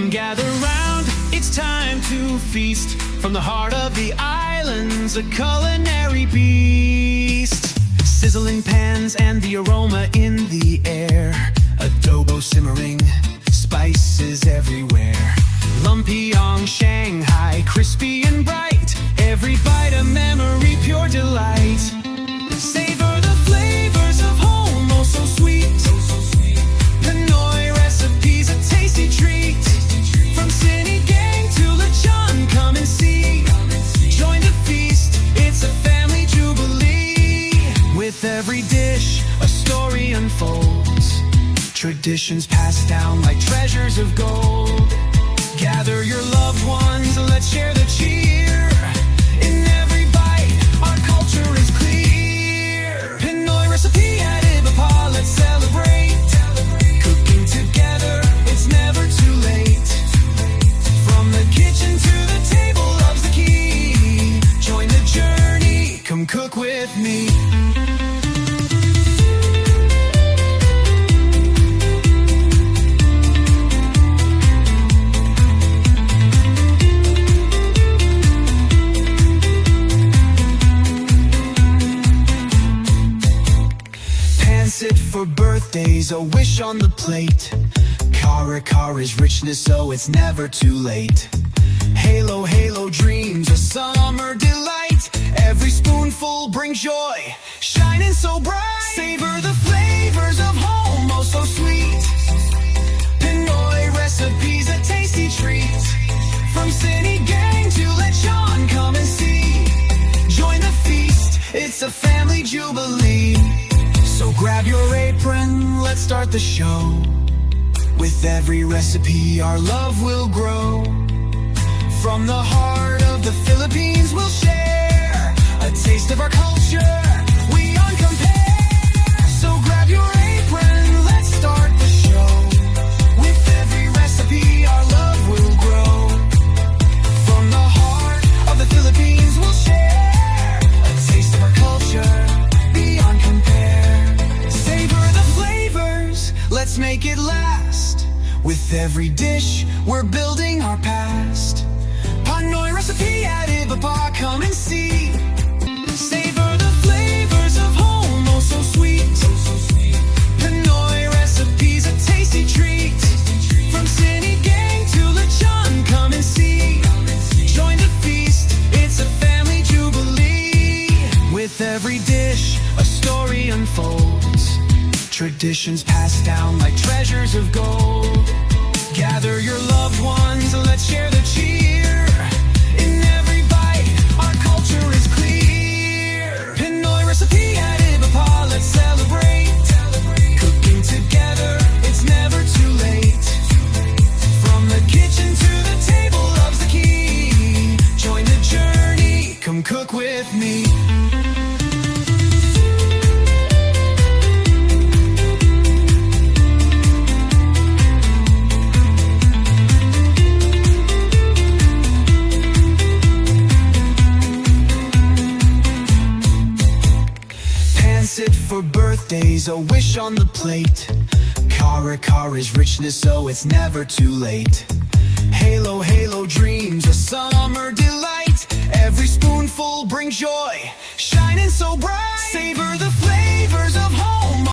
Gather round, it's time to feast. From the heart of the islands, a culinary beast. Sizzling pans and the aroma in the air. Adobo simmering, spices everywhere. Lumpyong, Shanghai, crispy and bright. Every bite a memory, pure delight. Savor the flavors of home, oh so sweet. Pinoy recipes, a tasty treat. From Sinigang to Lechon, come and see. Join the feast, it's a family jubilee. With every dish, a story unfolds. Traditions passed down like treasures of gold. Gather your loved ones, let's share the cheer. In every bite, our culture is clear. Pinoy recipe at Ibapa, let's celebrate. Cooking together, it's never too late. From the kitchen to the table, love's the key. Join the journey, come cook with me. Sit for birthdays, a wish on the plate. Kara is richness, so it's never too late. Halo, halo dreams, a summer delight. Every spoonful brings joy, shining so bright. Savor the flavors of home, oh so sweet. Pinoy recipes, a tasty treat. From Sinigang to Lechon, come and see. Join the feast, it's a family jubilee. So grab your apron, let's start the show. With every recipe, our love will grow. From the heart of the Philippines, we'll share a taste of our culture, we uncompare. So grab your apron, let's start the show. With every recipe, our love will grow. From the heart of the Philippines, we'll share a taste of our culture, beyond compare. Savor the flavors, let's make it last. With every dish, we're building our past. Pinoy recipe at Ibapa, come and see. Savor the flavors of home, oh so sweet. Pinoy recipes, a tasty treat. From Sinigang to Lechon, come and see. Join the feast, it's a family jubilee. With every dish, a story unfolds. Traditions passed down like treasures of gold. Gather your loved ones, let's share the cheer. In every bite, our culture is clear. Pinoy recipe at Ibapa, let's celebrate. Cooking together, it's never too late. From the kitchen to the table, love's the key. Join the journey, come cook with me. Sit for birthdays, a wish on the plate. Kara is richness, so it's never too late. Halo, halo dreams, a summer delight. Every spoonful brings joy, shining so bright. Savor the flavors of home.